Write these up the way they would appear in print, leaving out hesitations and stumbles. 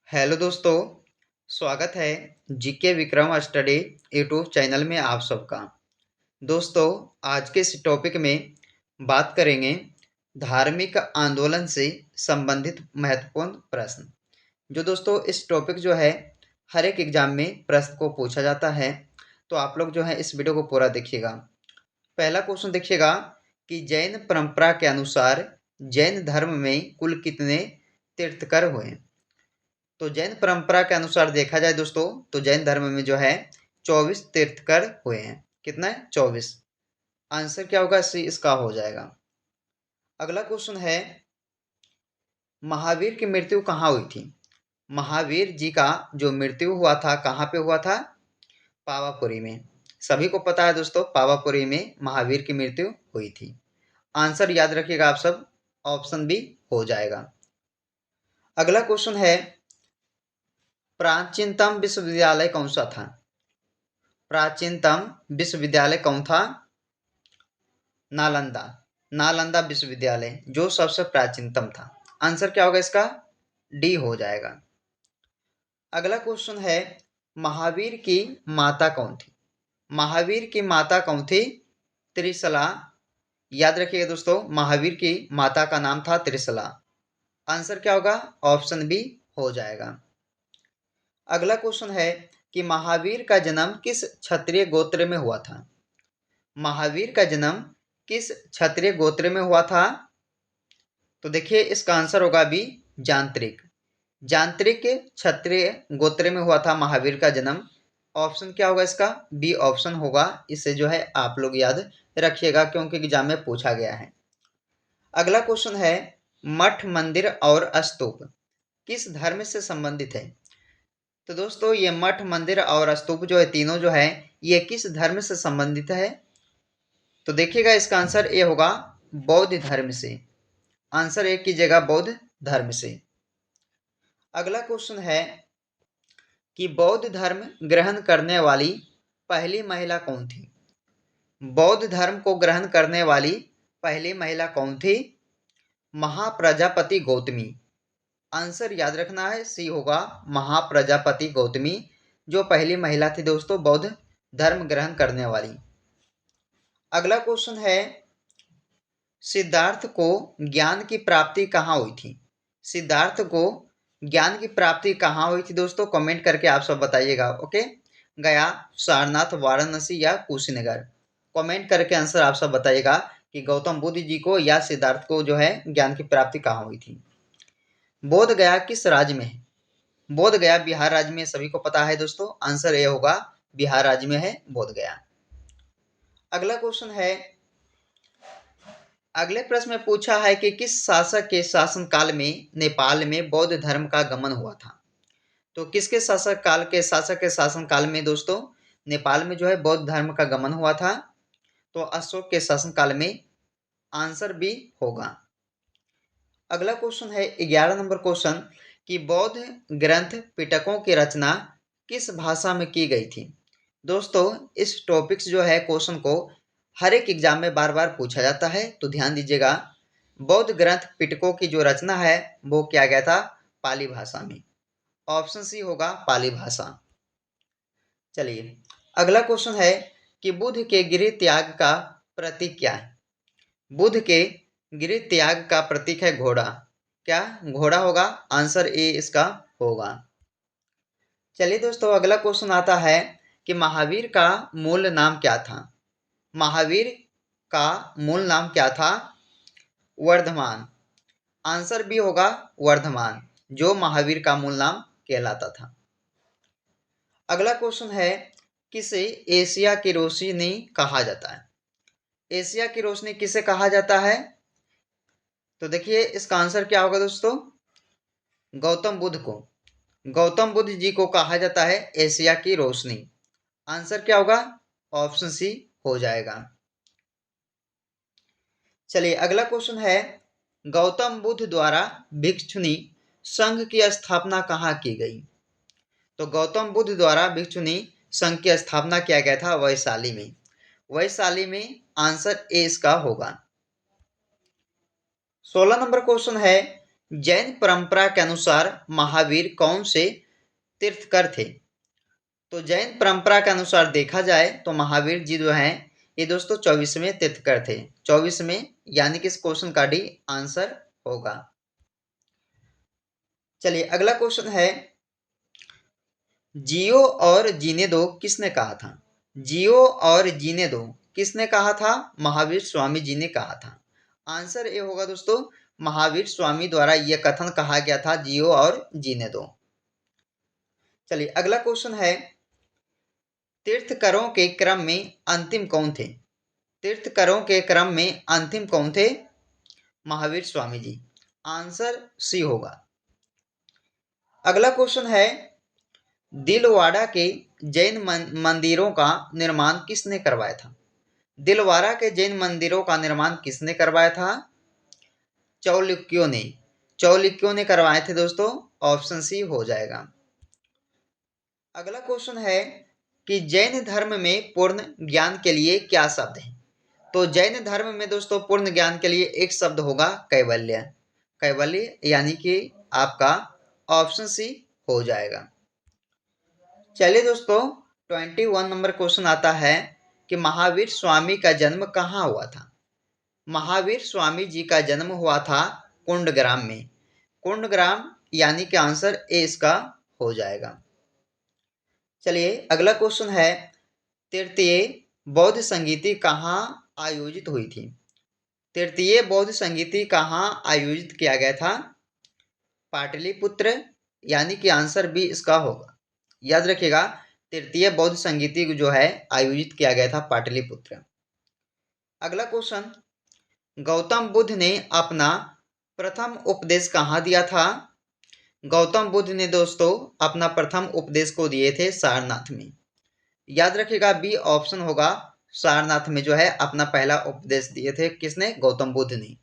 Hello दोस्तों, स्वागत है GK Vikram study YouTube channel में आप सबका। दोस्तों, आज के इस टॉपिक में बात करेंगे धार्मिक आंदोलन से संबंधित महत्वपूर्ण प्रश्न। जो दोस्तों इस टॉपिक जो है हर एक एग्जाम में प्रश्न को पूछा जाता है, तो आप लोग जो है इस वीडियो को पूरा देखिएगा। पहला क्वेश्चन देखिएगा कि जैन परंपरा के अनुसार जैन धर्म में कुल कितने तीर्थंकर हुए। तो जैन परंपरा के अनुसार देखा जाए दोस्तों, तो जैन धर्म में जो है 24 तीर्थंकर हुए हैं। कितना है? 24। आंसर क्या होगा? सी इसका हो जाएगा। अगला क्वेश्चन है, महावीर की मृत्यु कहाँ हुई थी? महावीर जी का जो मृत्यु हुआ था कहाँ पे हुआ था? पावापुरी में। सभी को पता है दोस्तों, पावापुरी में महावीर की मृत्यु हुई थी। आंसर याद रखिएगा आप सब, ऑप्शन बी हो जाएगा। अगला क्वेश्चन है, प्राचीनतम विश्वविद्यालय कौन सा था? प्राचीनतम विश्वविद्यालय कौन था? नालंदा। नालंदा विश्वविद्यालय जो सबसे प्राचीनतम था। आंसर क्या होगा इसका? डी हो जाएगा। अगला क्वेश्चन है, महावीर की माता कौन थी? महावीर की माता कौन थी? त्रिशला। याद रखिएगा दोस्तों, महावीर की माता का नाम था त्रिशला। आंसर क्या होगा? ऑप्शन बी हो जाएगा। अगला क्वेश्चन है कि महावीर का जन्म किस क्षत्रिय गोत्र में हुआ था? महावीर का जन्म किस क्षत्रिय गोत्र में हुआ था? तो देखिए इसका आंसर होगा बी, जानत्रिक। जानत्रिक क्षत्रिय गोत्र में हुआ था महावीर का जन्म। ऑप्शन क्या होगा इसका? बी ऑप्शन होगा। इसे जो है आप लोग याद रखिएगा क्योंकि एग्जाम में पूछा गया है। अगला क्वेश्चन है, मठ मंदिर और स्तूप किस धर्म से संबंधित है? तो दोस्तों ये मठ मंदिर और स्तूप जो है तीनों जो है ये किस धर्म से संबंधित है? तो देखिएगा इसका आंसर ए होगा, बौद्ध धर्म से। आंसर ए कीजिएगा, बौद्ध धर्म से। अगला क्वेश्चन है कि बौद्ध धर्म ग्रहण करने वाली पहली महिला कौन थी? बौद्ध धर्म को ग्रहण करने वाली पहली महिला कौन थी? महाप्रजापति गौतमी। आंसर याद रखना है, सी होगा, महाप्रजापति गौतमी जो पहली महिला थी दोस्तों बौद्ध धर्म ग्रहण करने वाली। अगला क्वेश्चन है, सिद्धार्थ को ज्ञान की प्राप्ति कहाँ हुई थी? सिद्धार्थ को ज्ञान की प्राप्ति कहाँ हुई थी दोस्तों? कमेंट करके आप सब बताइएगा। ओके, गया, सारनाथ, वाराणसी या कुशीनगर? कमेंट करके आंसर आप सब बताइएगा कि गौतम बुद्ध जी को या सिद्धार्थ को जो है ज्ञान की प्राप्ति कहाँ हुई थी। बोध गया किस राज्य में है? बोध गया बिहार राज्य में, सभी को पता है दोस्तों। आंसर ए होगा, बिहार राज्य में है बोध गया। अगला क्वेश्चन है, अगले प्रश्न में पूछा है कि किस शासक के शासनकाल में नेपाल में बौद्ध धर्म का गमन हुआ था? तो किसके शासक के शासनकाल में दोस्तों नेपाल में जो है बौद्ध धर्म का गमन हुआ था? तो अशोक के शासनकाल में। आंसर बी होगा। अगला क्वेश्चन है 11 नंबर क्वेश्चन कि बौद्ध ग्रंथ पिटकों की रचना किस भाषा में की गई थी? दोस्तों इस टॉपिक्स जो है क्वेश्चन को हर एक एग्जाम में बार बार पूछा जाता है, तो ध्यान दीजिएगा। बौद्ध ग्रंथ पिटकों की जो रचना है वो किया गया था पाली भाषा में। ऑप्शन सी होगा, पाली भाषा। चलिए अगला क्वेश्चन है कि बुद्ध के गृह त्याग का प्रतीक क्या है? बुद्ध के गृह त्याग का प्रतीक है घोड़ा। क्या घोड़ा होगा? आंसर ए इसका होगा। चलिए दोस्तों अगला क्वेश्चन आता है कि महावीर का मूल नाम क्या था? महावीर का मूल नाम क्या था? वर्धमान। आंसर बी होगा, वर्धमान जो महावीर का मूल नाम कहलाता था। अगला क्वेश्चन है, किसे एशिया की रोशनी कहा जाता है? एशिया की रोशनी किसे कहा जाता है? तो देखिए इसका आंसर क्या होगा दोस्तों? गौतम बुद्ध को। गौतम बुद्ध जी को कहा जाता है एशिया की रोशनी। आंसर क्या होगा? ऑप्शन सी हो जाएगा। चलिए अगला क्वेश्चन है, गौतम बुद्ध द्वारा भिक्षुणी संघ की स्थापना कहाँ की गई? तो गौतम बुद्ध द्वारा भिक्षुणी संघ की स्थापना किया गया था वैशाली में। वैशाली में। आंसर ए इसका होगा। 16 नंबर क्वेश्चन है जैन परंपरा के अनुसार महावीर कौन से तीर्थकर थे? तो जैन परंपरा के अनुसार देखा जाए तो महावीर जी जो हैं ये दोस्तों 24वें तीर्थकर थे। 24वें यानी कि इस क्वेश्चन का डी आंसर होगा। चलिए अगला क्वेश्चन है, जियो और जीने दो किसने कहा था? जियो और जीने दो किसने कहा था? महावीर स्वामी जी ने कहा था। आंसर ए होगा दोस्तों, महावीर स्वामी द्वारा यह कथन कहा गया था, जियो और जीने दो। चलिए अगला क्वेश्चन है, तीर्थकरों के क्रम में अंतिम कौन थे? तीर्थकरों के क्रम में अंतिम कौन थे? महावीर स्वामी जी। आंसर सी होगा। अगला क्वेश्चन है, दिलवाड़ा के जैन मंदिरों का निर्माण किसने करवाया था? दिलवाड़ा के जैन मंदिरों का निर्माण किसने करवाया था? चालुक्यों ने। चालुक्यों ने करवाए थे दोस्तों, ऑप्शन सी हो जाएगा। अगला क्वेश्चन है कि जैन धर्म में पूर्ण ज्ञान के लिए क्या शब्द है? तो जैन धर्म में दोस्तों पूर्ण ज्ञान के लिए एक शब्द होगा कैवल्य। कैवल्य यानी कि आपका ऑप्शन सी हो जाएगा। चलिए दोस्तों 21 नंबर क्वेश्चन आता है कि महावीर स्वामी का जन्म कहाँ हुआ था? महावीर स्वामी जी का जन्म हुआ था कुंडग्राम में। कुंडग्राम यानी कि आंसर ए इसका हो जाएगा। चलिए अगला क्वेश्चन है, तृतीय बौद्ध संगीति कहाँ आयोजित हुई थी? तृतीय बौद्ध संगीति कहाँ आयोजित किया गया था? पाटलिपुत्र यानी कि आंसर बी इसका होगा। याद रखिएगा, तृतीय बौद्ध संगीति जो है आयोजित किया गया था पाटलिपुत्र। अगला क्वेश्चन, गौतम बुद्ध ने अपना प्रथम उपदेश कहाँ दिया था? गौतम बुद्ध ने दोस्तों अपना प्रथम उपदेश को दिए थे सारनाथ में। याद रखिएगा बी ऑप्शन होगा, सारनाथ में जो है अपना पहला उपदेश दिए थे। किसने? गौतम बुद्ध ने।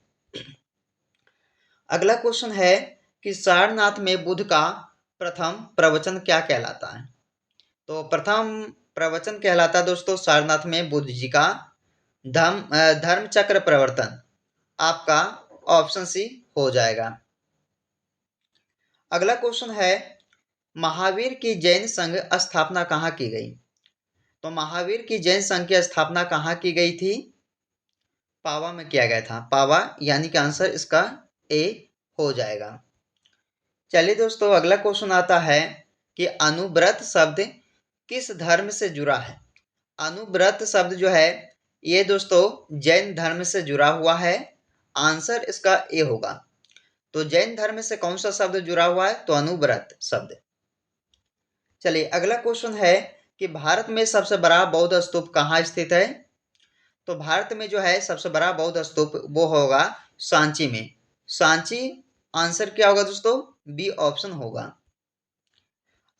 अगला क्वेश्चन है कि सारनाथ में बुद्ध का प्रथम प्रवचन क्या कहलाता है? तो प्रथम प्रवचन कहलाता दोस्तों सारनाथ में बुद्ध जी का धर्म चक्र प्रवर्तन। आपका ऑप्शन सी हो जाएगा। अगला क्वेश्चन है, महावीर की जैन संघ स्थापना कहाँ की गई? तो महावीर की जैन संघ की स्थापना कहाँ की गई थी? पावा में किया गया था। पावा यानी कि आंसर इसका ए हो जाएगा। चलिए दोस्तों अगला क्वेश्चन आता है कि अनुव्रत शब्द किस धर्म से जुड़ा है? अनुव्रत शब्द जो है ये दोस्तों जैन धर्म से जुड़ा हुआ है। आंसर इसका ए होगा। तो जैन धर्म से कौन सा शब्द जुड़ा हुआ है? तो अनुव्रत शब्द। चलिए अगला क्वेश्चन है कि भारत में सबसे बड़ा बौद्ध स्तूप कहाँ स्थित है? तो भारत में जो है सबसे बड़ा बौद्ध स्तूप वो होगा सांची में। सांची आंसर क्या होगा दोस्तों? बी ऑप्शन होगा।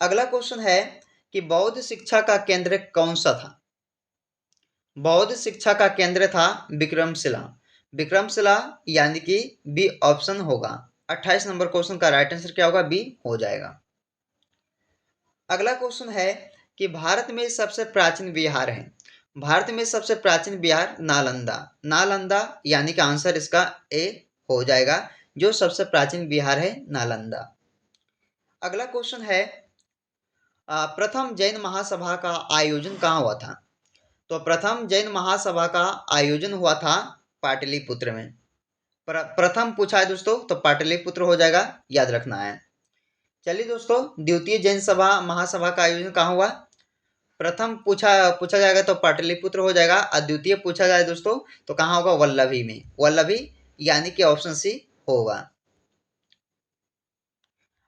अगला क्वेश्चन है कि बौद्ध शिक्षा का केंद्र कौन सा था? बौद्ध शिक्षा का केंद्र था विक्रमशिला। विक्रमशिला यानी कि बी ऑप्शन होगा। 28 नंबर क्वेश्चन का राइट आंसर क्या होगा? बी हो जाएगा। अगला क्वेश्चन है कि भारत में सबसे प्राचीन विहार है। भारत में सबसे प्राचीन विहार नालंदा। नालंदा यानी कि आंसर इसका ए हो जाएगा, जो सबसे प्राचीन विहार है नालंदा। अगला क्वेश्चन है, प्रथम जैन महासभा का आयोजन कहाँ हुआ था? तो प्रथम जैन महासभा का आयोजन हुआ था पाटलिपुत्र में। प्रथम पूछा है दोस्तों तो पाटलिपुत्र हो जाएगा, याद रखना है। चलिए दोस्तों द्वितीय जैन सभा महासभा का आयोजन कहाँ हुआ? प्रथम पूछा जाएगा तो पाटलिपुत्र हो जाएगा, और द्वितीय पूछा जाए दोस्तों तो कहाँ होगा? वल्लभी में। वल्लभी यानी कि ऑप्शन सी होगा।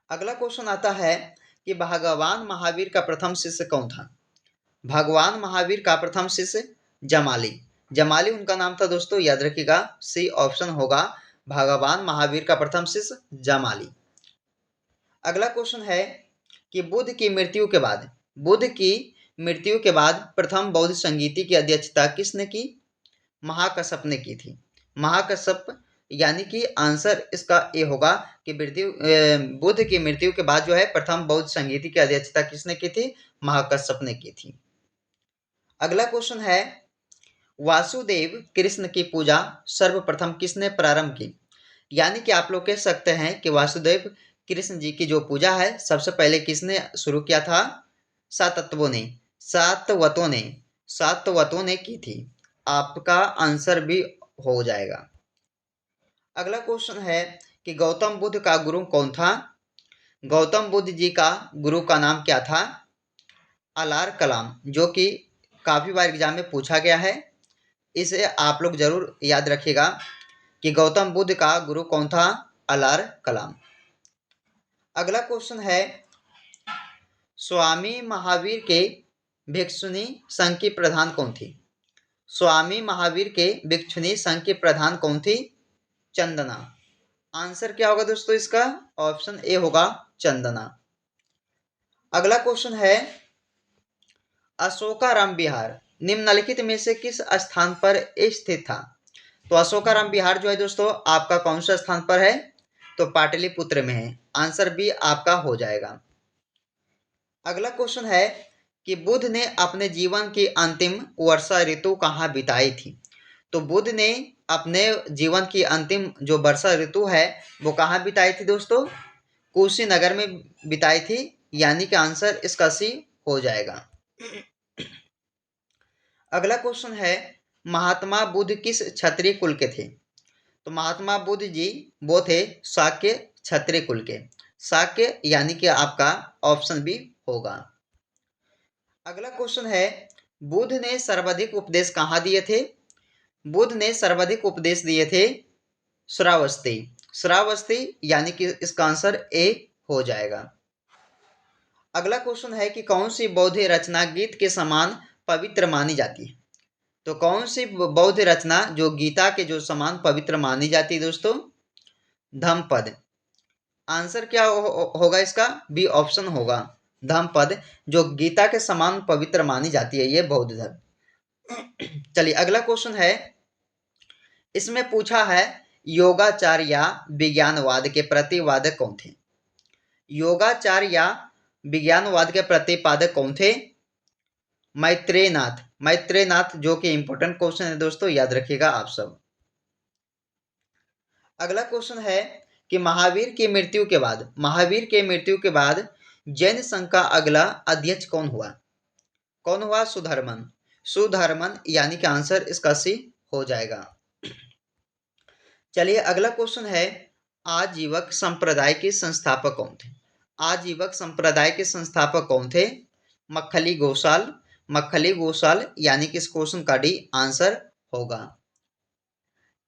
अगला क्वेश्चन आता है कि भगवान महावीर का प्रथम शिष्य कौन था? भगवान महावीर का प्रथम शिष्य जमाली। जमाली उनका नाम था दोस्तों, याद रखिएगा सी ऑप्शन होगा, भगवान महावीर का प्रथम शिष्य जमाली। अगला क्वेश्चन है कि बुद्ध की मृत्यु के बाद प्रथम बौद्ध संगीति की अध्यक्षता किसने की? महाकश्यप ने की थी। महाकश्यप यानी कि आंसर इसका ए होगा कि बुद्ध की मृत्यु के बाद जो है प्रथम बौद्ध संगीति की अध्यक्षता किसने की थी? महाकश्यप ने की थी। अगला क्वेश्चन है, वासुदेव कृष्ण की पूजा सर्वप्रथम किसने प्रारंभ की? यानी कि आप लोग कह सकते हैं कि वासुदेव कृष्ण जी की जो पूजा है सबसे पहले किसने शुरू किया था? सातत्वों ने, सातवतों ने, सातवतों ने की थी। आपका आंसर भी हो जाएगा। अगला क्वेश्चन है कि गौतम बुद्ध का गुरु कौन था? गौतम बुद्ध जी का गुरु का नाम क्या था? अलार कलाम, जो कि काफी बार एग्जाम में पूछा गया है। इसे आप लोग जरूर याद रखिएगा कि गौतम बुद्ध का गुरु कौन था? अलार कलाम। अगला क्वेश्चन है स्वामी महावीर के भिक्षुणी संघ की प्रधान कौन थी? स्वामी महावीर के भिक्षुणी संघ की प्रधान कौन थी? चंदना। आंसर क्या होगा दोस्तों इसका? ऑप्शन ए होगा चंदना। अगला क्वेश्चन है अशोकाराम विहार निम्नलिखित में से किस स्थान पर स्थित था? तो अशोकाराम विहार जो है दोस्तों आपका कौन सा स्थान पर है? तो पाटलिपुत्र में है। आंसर भी आपका हो जाएगा। अगला क्वेश्चन है कि बुद्ध ने अपने जीवन की अंतिम वर्षा ऋतु कहाँ बिताई थी? तो बुद्ध ने अपने जीवन की अंतिम जो वर्षा ऋतु है वो कहाँ बिताई थी दोस्तों? कुशीनगर में बिताई थी। यानी कि आंसर इसका सी हो जाएगा। अगला क्वेश्चन है महात्मा बुद्ध किस क्षत्रिय कुल के थे? तो महात्मा बुद्ध जी वो थे शाक्य क्षत्रिय कुल के। शाक्य यानी कि आपका ऑप्शन बी होगा। अगला क्वेश्चन है बुद्ध ने सर्वाधिक उपदेश कहाँ दिए थे? बुद्ध ने सर्वाधिक उपदेश दिए थे श्रावस्ती। श्रावस्ती यानी कि इसका आंसर ए हो जाएगा। अगला क्वेश्चन है कि कौन सी बौद्ध रचना गीत के समान पवित्र मानी जाती है? तो कौन सी बौद्ध रचना जो गीता के जो समान पवित्र मानी जाती है दोस्तों? धम्मपद। आंसर क्या होगा इसका? बी ऑप्शन होगा धम्मपद, जो गीता के समान पवित्र मानी जाती है ये बौद्ध धर्म। चलिए अगला क्वेश्चन है, इसमें पूछा है योगाचार या विज्ञानवाद के प्रतिपादक कौन थे? योगाचार या विज्ञानवाद के प्रतिपादक कौन थे? मैत्रेयनाथ। मैत्रेयनाथ जो कि इंपॉर्टेंट क्वेश्चन है दोस्तों, याद रखिएगा आप सब। अगला क्वेश्चन है कि महावीर की मृत्यु के बाद, महावीर के मृत्यु के बाद जैन संघ का अगला अध्यक्ष कौन हुआ? कौन हुआ? सुधर्मन। सुधर्मन यानी कि आंसर इसका सी हो जाएगा। चलिए अगला क्वेश्चन है आजीवक संप्रदाय के संस्थापक कौन थे? आजीवक संप्रदाय के संस्थापक कौन थे? मक्खली गोसाल। मक्खली गोसाल यानी कि इस क्वेश्चन का डी आंसर होगा।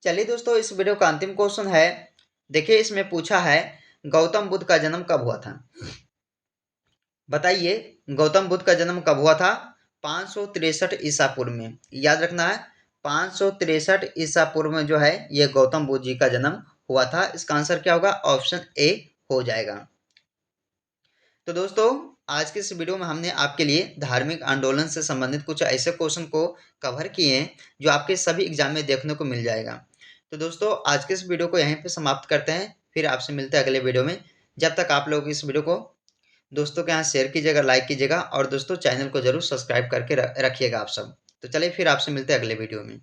चलिए दोस्तों इस वीडियो का अंतिम क्वेश्चन है। देखिए इसमें पूछा है गौतम बुद्ध का जन्म कब हुआ था? बताइए गौतम बुद्ध का जन्म कब हुआ था? 563 ईसा पूर्व में। याद रखना है 563 ईसा पूर्व में जो है ये गौतम बुद्ध जी का जन्म हुआ था। इसका आंसर क्या होगा? ऑप्शन ए हो जाएगा। तो दोस्तों आज के इस वीडियो में हमने आपके लिए धार्मिक आंदोलन से संबंधित कुछ ऐसे क्वेश्चन को कवर किए हैं जो आपके सभी एग्जाम में देखने को मिल जाएगा। तो दोस्तों आज के इस वीडियो को यहीं पे समाप्त करते हैं, फिर आपसे मिलते हैं अगले वीडियो में। जब तक आप लोग इस वीडियो को दोस्तों के यहाँ शेयर कीजिएगा, लाइक कीजिएगा और दोस्तों चैनल को जरूर सब्सक्राइब करके रखिएगा आप सब। तो चलिए फिर आपसे मिलते हैं अगले वीडियो में।